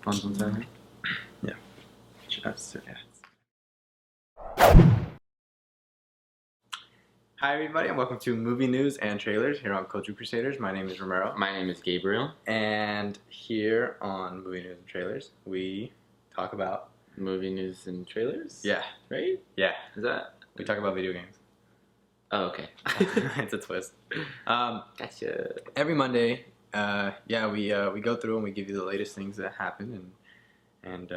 Phones on silent? Yeah. Just, yeah. Hi everybody and welcome to Movie News and Trailers here on Culture Crusaders. My name is Romero. My name is Gabriel. And here on Movie News and Trailers, we talk about... Movie news and trailers? Yeah. Right? Yeah. Is that? We talk about video games. Oh, okay. It's a twist. Gotcha. Every Monday, we go through and we give you the latest things that happen and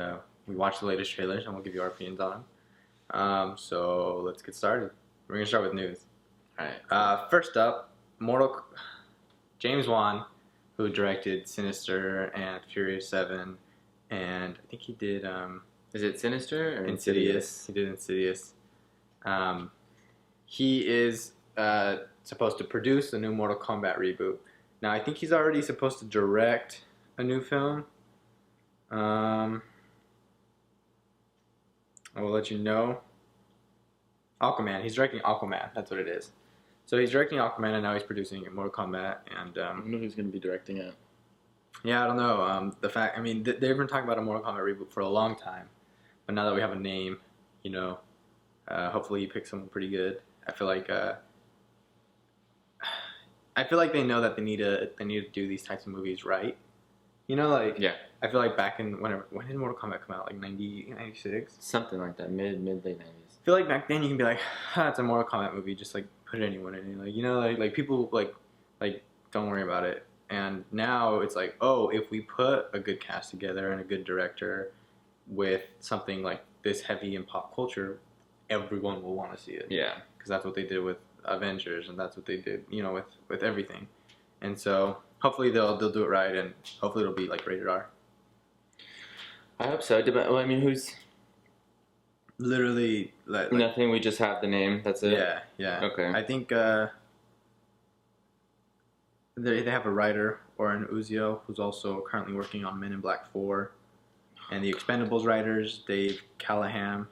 we watch the latest trailers and we'll give you our opinions on them. So let's get started. We're going to start with news. Alright. First up, James Wan, who directed Sinister and Furious 7, and I think he did Is it Sinister or Insidious. He did Insidious. He is supposed to produce a new Mortal Kombat reboot. Now, I think he's already supposed to direct a new film. I will let you know. Aquaman. He's directing Aquaman. That's what it is. So he's directing Aquaman, and now he's producing Mortal Kombat. And I don't know who's going to be directing it. yeah, I don't know. They've been talking about a Mortal Kombat reboot for a long time, but now that we have a name, hopefully he picks someone pretty good. I feel like they know that they need to do these types of movies right. Yeah. I feel like back in when did Mortal Kombat come out? Like 90, 96? Something like that. Mid late 90s. I feel like back then you can be like, it's a Mortal Kombat movie, just like put anyone in it. Like people like don't worry about it. And now it's like, oh, if we put a good cast together and a good director with something like this heavy in pop culture, everyone will want to see it. Yeah. Because that's what they did with Avengers, and that's what they did, with everything. And so hopefully they'll do it right, and hopefully it'll be like rated R. I hope so. Who's... Literally, Nothing, we just have the name, that's it? Yeah. Okay. I think they have a writer, Oren Uziel, who's also currently working on Men in Black 4. And the Expendables writers, Dave Callahan,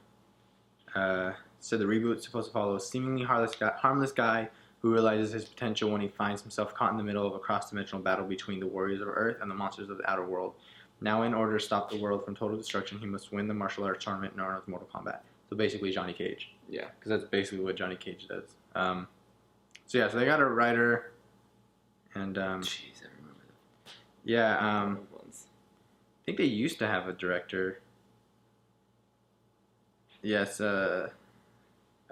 said the reboot is supposed to follow a seemingly harmless guy who realizes his potential when he finds himself caught in the middle of a cross-dimensional battle between the warriors of Earth and the monsters of the outer world. Now, in order to stop the world from total destruction, he must win the martial arts tournament known as Mortal Kombat. So basically Johnny Cage. Yeah. Because that's basically what Johnny Cage does. So they got a writer, and Jeez, I remember that. yeah, I think they used to have a director. Yes, I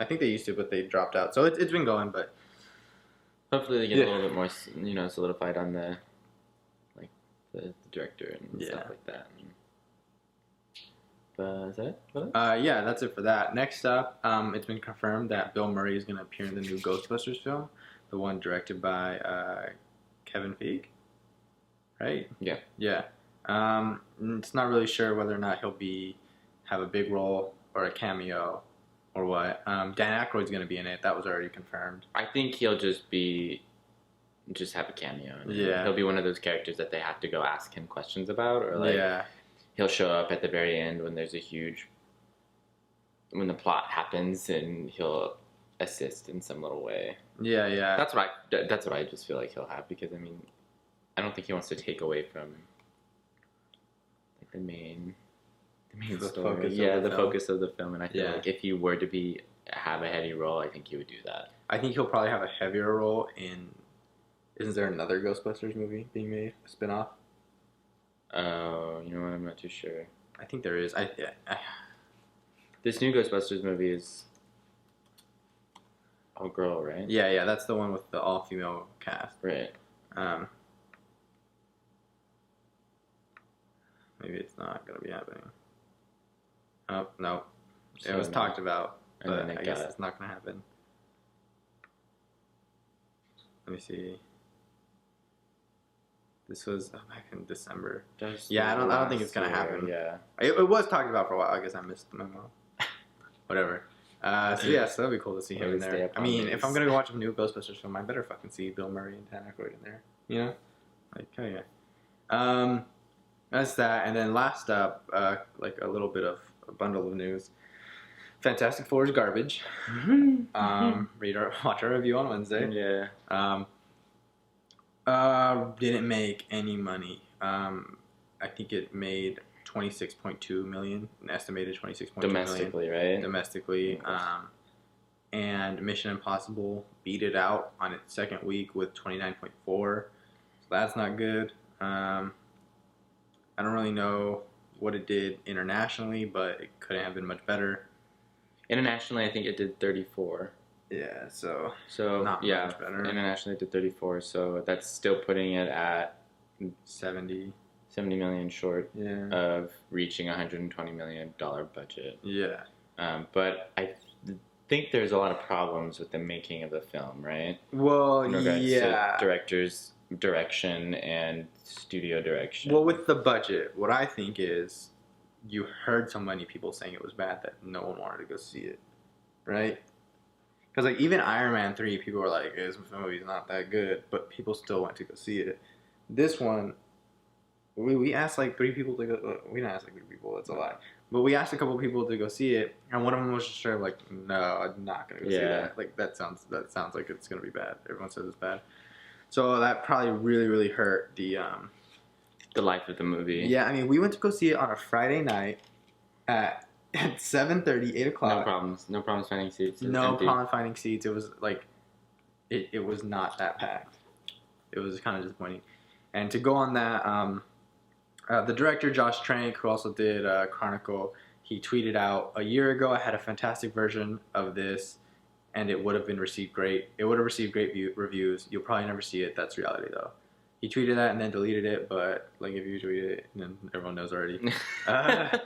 think they used to, but they dropped out. So it's been going, but Hopefully they get a little bit more, solidified on the director and stuff like that. But is that it? yeah, that's it for that. Next up, it's been confirmed that Bill Murray is going to appear in the new Ghostbusters film, the one directed by Kevin Feige, right? Yeah. Yeah. It's not really sure whether or not he'll have a big role or a cameo or what. Dan Aykroyd's going to be in it. That was already confirmed. I think he'll just have a cameo. Yeah. He'll be one of those characters that they have to go ask him questions about, or he'll show up at the very end when there's when the plot happens, and he'll assist in some little way. Yeah. That's what I just feel like he'll have, because I don't think he wants to take away from the main story. The focus of the film, and I feel like if he were to have a heavy role, I think he would do that. I think he'll probably have a heavier role in... Isn't there another Ghostbusters movie being made? A spin-off? Oh, you know what? I'm not too sure. I think there is. This new Ghostbusters movie is all girl, right? Yeah, that's the one with the all-female cast. Right. Maybe it's not going to be happening. Oh, no. It was talked about, but I guess it's not going to happen. Let me see. This was back in December. I don't think it's going to happen. Yeah. It was talked about for a while. I guess I missed the memo. Whatever. So that'd be cool to see him in there. I mean, if I'm going to go watch a new Ghostbusters film, I better fucking see Bill Murray and Dan Aykroyd in there. Oh yeah. That's that. And then last up, like a little bit of a bundle of news. Fantastic Four is garbage. Watch our review on Wednesday. Yeah. Didn't make any money. I think it made $26.2 million, an estimated $26.2 domestically, million. Right? Domestically, and Mission Impossible beat it out on its second week with 29.4. So that's not good. I don't really know what it did internationally, but it couldn't have been much better. Internationally, I think it did 34. Yeah, so not much better. Internationally, it did 34. So that's still putting it at 70 million short of reaching $120 million budget. Yeah. But I think there's a lot of problems with the making of the film, right? Well, yeah. Director's direction and studio direction. Well, with the budget, what I think is you heard so many people saying it was bad that no one wanted to go see it, right? Because like even Iron Man 3, people were like, this movie's not that good, but people still went to go see it. This one, we asked like 3 people to go. We didn't ask like 3 people. That's a lie. But we asked a couple people to go see it, and one of them was just straight up like, "No, I'm not gonna go see that. Like that sounds like it's gonna be bad. Everyone says it's bad." So that probably really hurt the life of the movie. Yeah, I mean, we went to go see it on a Friday night at 7:30, 8 o'clock. No problems finding seats. No problem finding seats. It was like, it was not that packed. It was kind of disappointing. And to go on that, the director, Josh Trank, who also did Chronicle, he tweeted out, "A year ago, I had a fantastic version of this, and it would have been received great. It would have received great reviews. You'll probably never see it. That's reality, though." He tweeted that and then deleted it, but like if you tweet it, then everyone knows already. And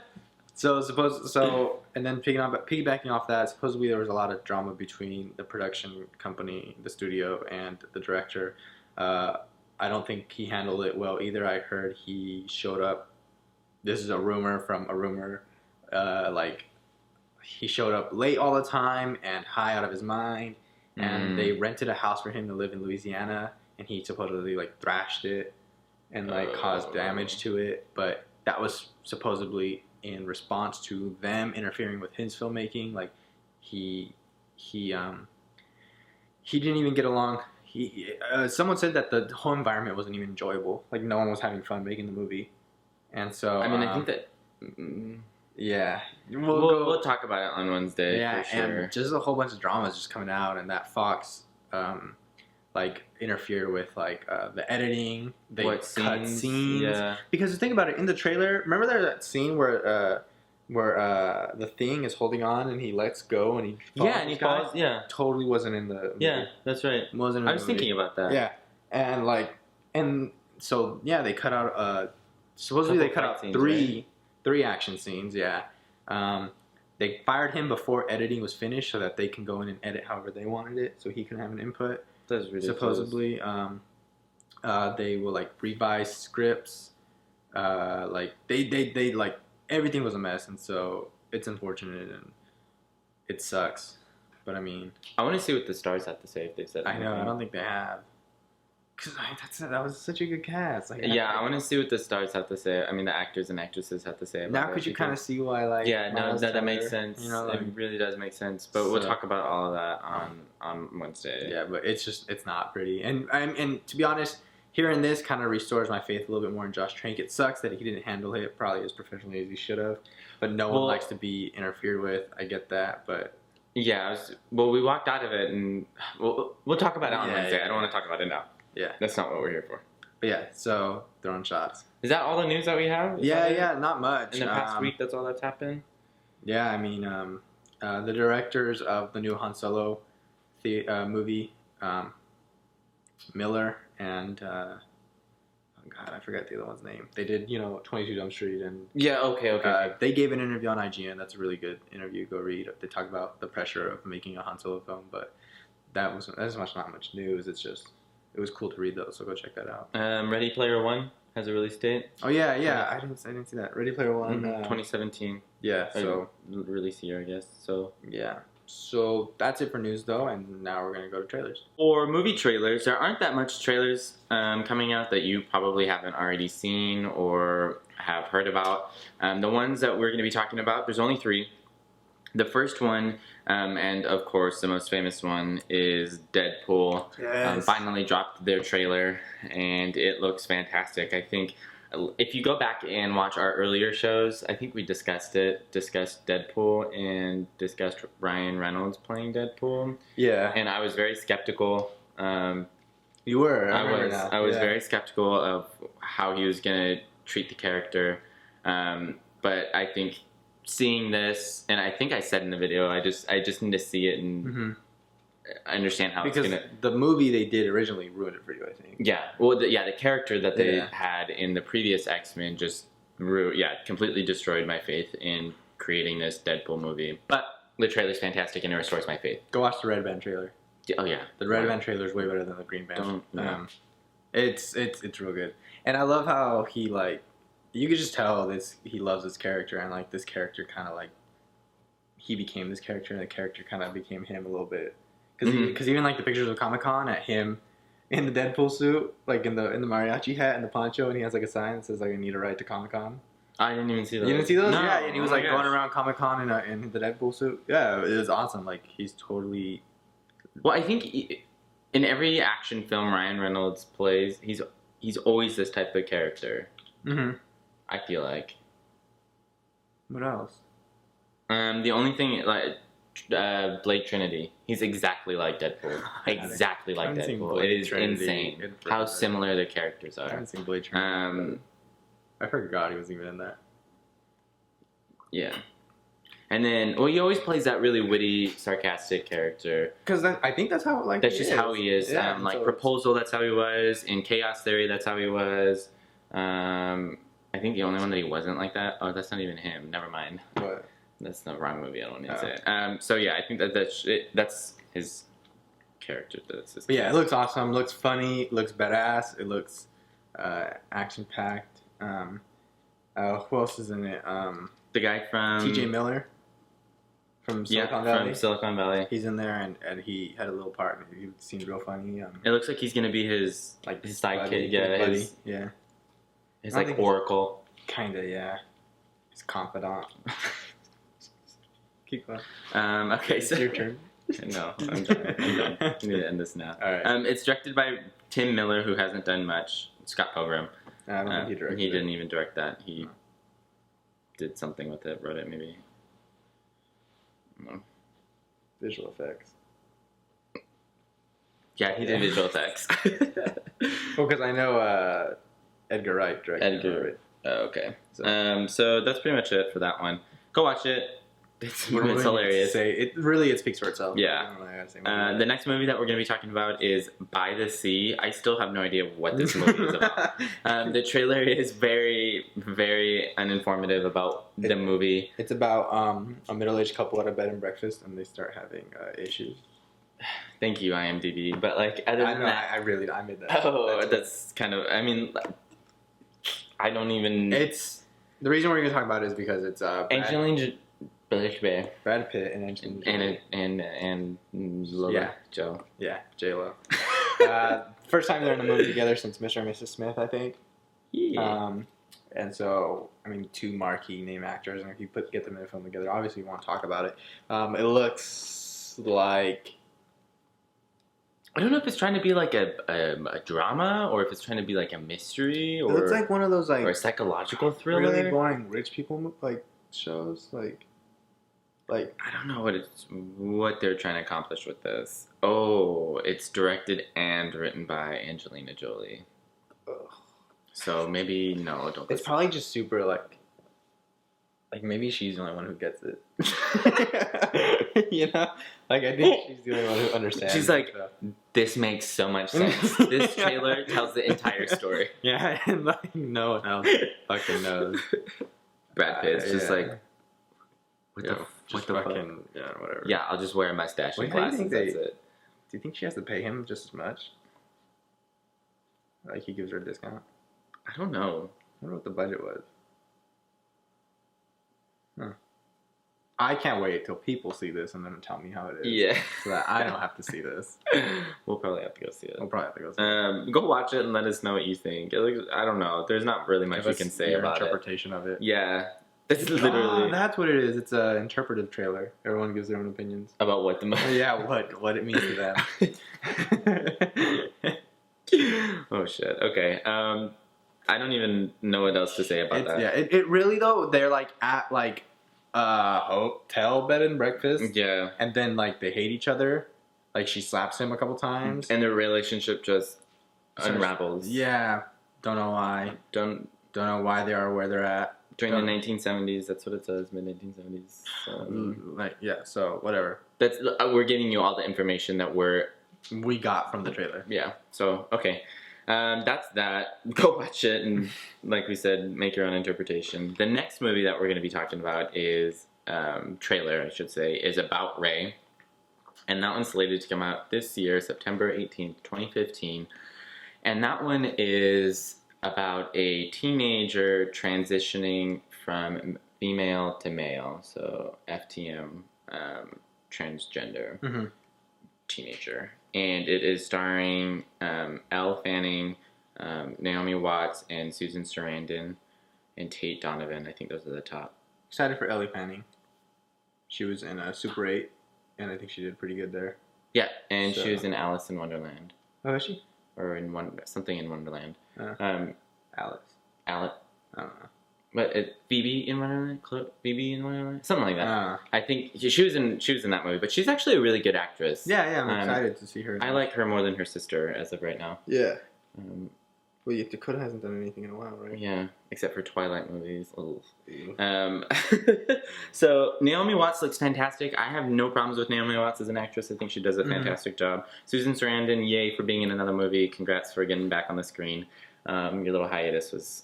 then piggybacking off that, supposedly there was a lot of drama between the production company, the studio, and the director. I don't think he handled it well either. I heard he showed up. This is a rumor from a rumor. Like he showed up late all the time and high out of his mind. And they rented a house for him to live in Louisiana, and he supposedly like thrashed it and like caused damage to it. But that was supposedly in response to them interfering with his filmmaking. Like he didn't even get along. Someone said that the whole environment wasn't even enjoyable. Like no one was having fun making the movie, and so I mean, I think that. Yeah, we'll talk about it on Wednesday. Yeah, for sure. And just a whole bunch of dramas just coming out, and that Fox, like interfered with like the editing. They cut scenes. Yeah. Because think about it, in the trailer, remember that scene where the Thing is holding on and he lets go and he falls. Yeah, and he falls. Yeah, totally wasn't in the movie. Yeah, that's right. Wasn't. In I was thinking about that. Yeah, and so yeah, they cut out supposedly they cut out scenes, three action scenes. Yeah, they fired him before editing was finished so that they can go in and edit however they wanted it, so he can have an input. That's ridiculous. Supposedly, they will like revise scripts. Like they like everything was a mess, and so it's unfortunate and it sucks. But I mean, I want to see what the stars have to say if they've said anything. I know. I don't think they have. Cause that was such a good cast. Like, yeah, I want to see what the stars have to say. I mean, the actors and actresses have to say about it. Now could you kind of see why, like... Yeah, no, that makes sense. You know, like, it really does make sense. But we'll talk about all of that on Wednesday. Yeah, but it's not pretty. And to be honest, hearing this kind of restores my faith a little bit more in Josh Trank. It sucks that he didn't handle it probably as professionally as he should have. But no one likes to be interfered with. I get that, but... Yeah, we walked out of it, and we'll talk about it on Wednesday. Yeah. I don't want to talk about it now. Yeah. That's not what we're here for. But yeah, so throwing shots. Is that all the news that we have? Yeah, not much. In the past week, that's all that's happened? Yeah, I mean, the directors of the new Han Solo movie, Miller and, oh God, I forgot the other one's name. They did, 22 Jump Street and... Yeah, okay. They gave an interview on IGN. That's a really good interview. Go read. They talk about the pressure of making a Han Solo film, but that's not much news. It's just... It was cool to read though, so go check that out. Ready Player One has a release date. Oh yeah. I didn't see that. Ready Player One. 2017. Yeah. So release year, I guess. So yeah. So that's it for news though, and now we're gonna go to trailers. For movie trailers, there aren't that much trailers coming out that you probably haven't already seen or have heard about. The ones that we're gonna be talking about, there's only 3. The first one, and of course the most famous one, is Deadpool. Yes. Finally dropped their trailer, and it looks fantastic. I think if you go back and watch our earlier shows, I think we discussed Deadpool and discussed Ryan Reynolds playing Deadpool. Yeah. And I was very skeptical. You were. I was very skeptical of how he was going to treat the character. But I think seeing this, and I think I said in the video, I just need to see it and understand how it's going to... the movie they did originally ruined it for you, I think. Yeah. Well, the character that they had in the previous X-Men just completely destroyed my faith in creating this Deadpool movie. But the trailer's fantastic and it restores my faith. Go watch the Red Band trailer. Oh yeah, the Red Band trailer is way better than the Green Band. It's real good, and I love how he you could just tell he loves this character, and like this character kind of like he became this character, and the character kind of became him a little bit. Because even like the pictures of Comic-Con at him in the Deadpool suit, like in the mariachi hat and the poncho, and he has like a sign that says like I need a ride to Comic-Con. I didn't even see those. You didn't see those? No. Yeah, and he was like going around Comic-Con in the Deadpool suit. Yeah, it was awesome. Like he's totally. Well, I think in every action film Ryan Reynolds plays, he's always this type of character. I feel like. What else? The only thing Blake Trinity. He's exactly like Deadpool. Exactly like Deadpool. It is insane how similar the characters are. I haven't seen Blake Trinity. I forgot he was even in that. Yeah. And then, he always plays that really witty, sarcastic character. Because I think that's how, that's just how he is. Yeah, Proposal, that's how he was. In Chaos Theory, that's how he was. I think the only one that he wasn't like that. Oh, that's not even him. Never mind. What? That's the wrong movie. I don't need to say it. So yeah, I think that's his character. Yeah, it looks awesome. It looks funny. It looks badass. It looks action packed. Who else is in it? The guy from T.J. Miller. From Silicon Valley. From Silicon Valley. He's in there, and he had a little part. He seemed real funny. It looks like he's gonna be his sidekick. His like Oracle. Kinda, yeah. His confidant. Keep going. Okay, so your turn. No, I'm done. I need to end this now. All right. It's directed by Tim Miller, who hasn't done much. Scott Pilgrim. I don't think he directed. He didn't even direct that. He did something with it, wrote it maybe. No. Visual effects. Yeah, he did visual effects. Well, because I know Edgar Wright directed it. Oh, okay. So that's pretty much it for that one. Go watch it. It's hilarious. It speaks for itself. Yeah. The next movie that we're going to be talking about is By the Sea. I still have no idea what this movie is about. The trailer is very, very uninformative about the movie. It's about a middle-aged couple at a bed and breakfast, and they start having issues. Thank you, IMDb. But other than that, I made that. Oh, that's kind of. I mean, I don't even. It's the reason we're going to talk about it is because it's Brad Pitt and Angelina and Lola Joe. Yeah, J-Lo. First time they're in a movie together since Mr. and Mrs. Smith, I think. Yeah. And so, I mean, two marquee name actors, and if you get them in a film together, obviously you want to talk about it. It looks like... I don't know if it's trying to be like a drama, or if it's trying to be like a mystery, or... It looks like one of those, or a psychological thriller. Really boring rich people, shows, I don't know what they're trying to accomplish with this. Oh, it's directed and written by Angelina Jolie. Ugh. So maybe don't. It's probably just super maybe she's the only one who gets it. I think she's the only one who understands. She's like, this makes so much sense. This trailer tells the entire story. Yeah, and no one else fucking knows. Brad Pitt's just like. What the fucking whatever. Yeah, I'll just wear a mustache and glasses. That's it. Do you think she has to pay him just as much? He gives her a discount. I don't know. I don't know what the budget was. Huh. I can't wait till people see this and then tell me how it is. Yeah. So that I don't have to see this. We'll probably have to go see it. Go watch it and let us know what you think. I don't know. There's not really much we can say about interpretation of it. Yeah. That's literally... that's what it is. It's an interpretive trailer. Everyone gives their own opinions. About what the movie... Yeah, what it means to them. Oh, shit. Okay. I don't even know what else to say about that. Yeah, it really though. They're like at like hotel bed and breakfast. Yeah, and then like they hate each other. Like she slaps him a couple times, and their relationship just unravels. Yeah, don't know why. Don't know why they are where they're at. During the 1970s, that's what it says, mid-1970s. So whatever. That's we're giving you all the information that we got from the trailer. Yeah. So okay, that's that. Go watch it, and like we said, make your own interpretation. The next movie that we're going to be talking about is trailer, I should say, is About Ray, and that one's slated to come out this year, September 18th, 2015, and that one is about a teenager transitioning from female to male, so FTM, transgender teenager. And it is starring Elle Fanning, Naomi Watts, and Susan Sarandon, and Tate Donovan. I think those are the top. Excited for Elle Fanning. She was in Super 8, and I think she did pretty good there. Yeah, and she was in Alice in Wonderland. Oh, is she? Or in something in Wonderland. Alice. I don't know. But Phoebe in Wonderland? Phoebe in Wonderland? Something like that. I think she was in that movie, but she's actually a really good actress. Yeah, I'm excited to see her. I like her more than her sister as of right now. Yeah. Well, Dakota hasn't done anything in a while, right? Yeah, except for Twilight movies. So Naomi Watts looks fantastic. I have no problems with Naomi Watts as an actress. I think she does a fantastic job. Susan Sarandon, yay for being in another movie. Congrats for getting back on the screen. Your little hiatus was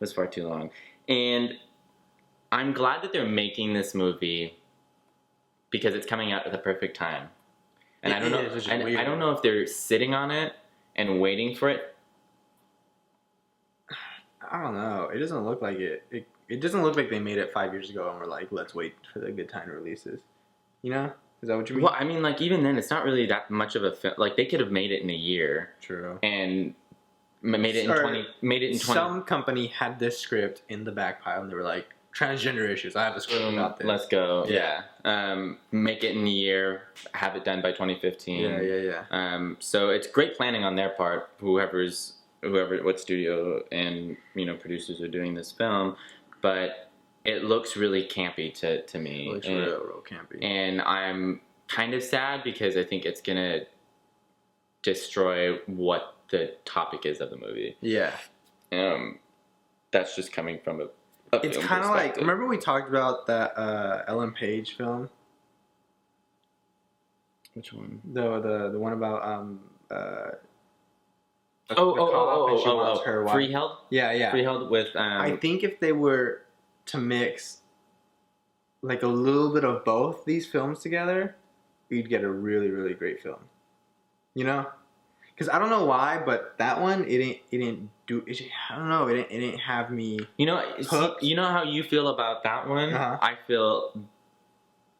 was far too long. And I'm glad that they're making this movie because it's coming out at the perfect time. And I don't know if they're sitting on it and waiting for it. I don't know. It doesn't look like it. It doesn't look like they made it 5 years ago and were like, let's wait for the good time to release this. You know? Is that what you mean? Well, I mean, like, even then, it's not really that much of a film. Like, they could have made it in a year. True. And made it in 20. Some company had this script in the back pile and they were like, transgender issues. I have a script about this. Let's go. Yeah. Make it in a year. Have it done by 2015. Yeah. So it's great planning on their part. What studio and producers are doing this film, but it looks really campy to me. It looks real campy. And I'm kind of sad because I think it's gonna destroy what the topic is of the movie. Yeah. That's just coming from a it's kind of like, remember we talked about that Ellen Page film? Which one? The one about Freeheld? Yeah. Freeheld with I think if they were to mix like a little bit of both these films together, you'd get a really, really great film. You know? Because I don't know why, but that one I don't know, it didn't have me hooked. You know how you feel about that one? I feel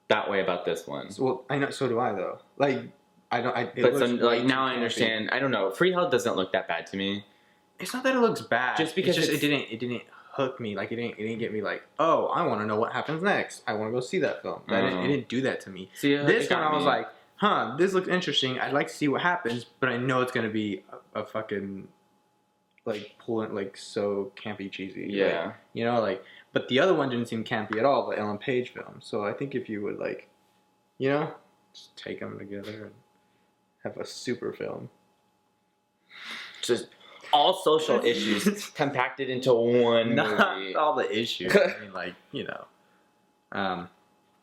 that way about this one. Well, I know, so do I though. Like now I understand. I don't know. Freeheld doesn't look that bad to me. It's not that it looks bad. Just because it didn't hook me. Like it didn't get me like, oh, I want to know what happens next. I want to go see that film. It didn't do that to me. See, this one I was like, this looks interesting. I'd like to see what happens, but I know it's gonna be a fucking like pulling like so campy cheesy. Yeah. Like, but the other one didn't seem campy at all. The Ellen Page film. So I think if you would like, just take them together and have a super film. Just all social issues compacted into one movie. Not all the issues. I mean, like, but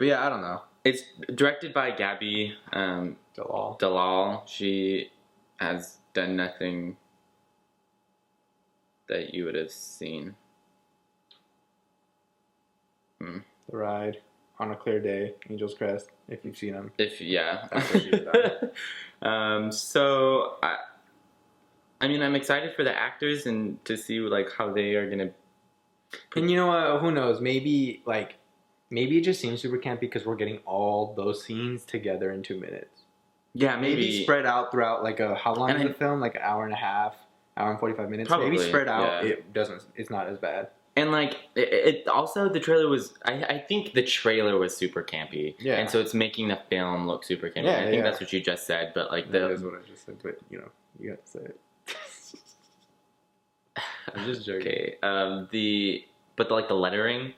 yeah, I don't know. It's directed by Gabby Dalal. She has done nothing that you would have seen. The Ride, On a Clear Day, Angel's Crest, if you've seen them. That's what she's done. So, I mean, I'm excited for the actors and to see like how they are gonna. And you know what? Who knows? Maybe it just seems super campy because we're getting all those scenes together in 2 minutes. Yeah, maybe spread out throughout like how long is the film? Like an hour and a half, hour and 45 minutes. Probably, maybe spread out. Yeah. It's not as bad. And like it also the trailer was. I think the trailer was super campy. Yeah. And so it's making the film look super campy. Yeah, I think that's what you just said, but like that is what I just said. But you have to say it. I'm just joking. Okay. But like the lettering,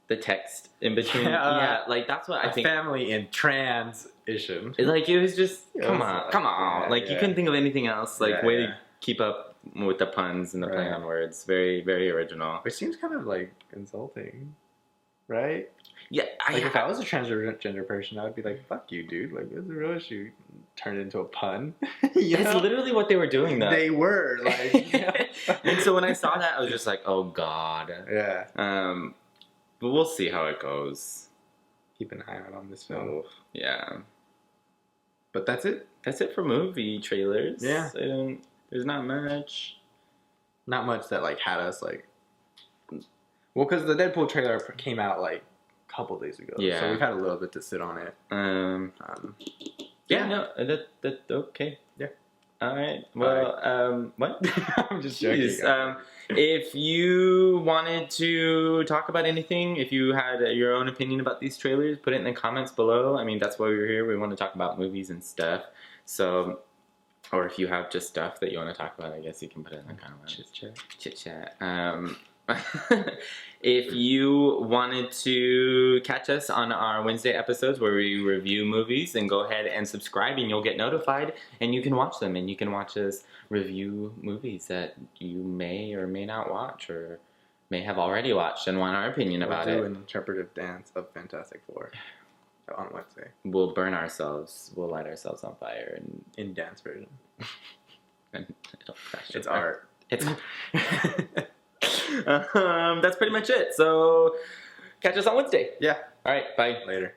the text in between. Like that's what I think. Family in transition. Like it was just come on. Yeah, like you couldn't think of anything else. Like way to keep up with the puns and the playing on words. Very, very original. Which seems kind of like insulting, right? Yeah, if I was a transgender person, I would be like, "Fuck you, dude! Like, what's the real issue?" Turned into a pun. It's literally what they were doing, though. They were like, and so when I saw that, I was just like, "Oh God." Yeah. But we'll see how it goes. Keep an eye out on this film. Oh, yeah. But that's it. That's it for movie trailers. Yeah. There's not much. Not much that like had us like. Well, because the Deadpool trailer came out like a couple days ago. Yeah. So we've had a little bit to sit on it. Yeah. No. That okay. Yeah. All right. Well. What? I'm just joking. If you wanted to talk about anything, if you had your own opinion about these trailers, put it in the comments below. I mean, that's why we're here. We want to talk about movies and stuff. So, or if you have just stuff that you want to talk about, I guess you can put it in the comments. Chit chat. If you wanted to catch us on our Wednesday episodes where we review movies, then go ahead and subscribe and you'll get notified and you can watch them and you can watch us review movies that you may or may not watch or may have already watched and want our opinion about it. We'll do an interpretive dance of Fantastic Four on Wednesday. We'll burn ourselves. We'll light ourselves on fire in dance version. And it'll crash. It's art. It's that's pretty much it. So catch us on Wednesday. Yeah. All right. Bye. Later.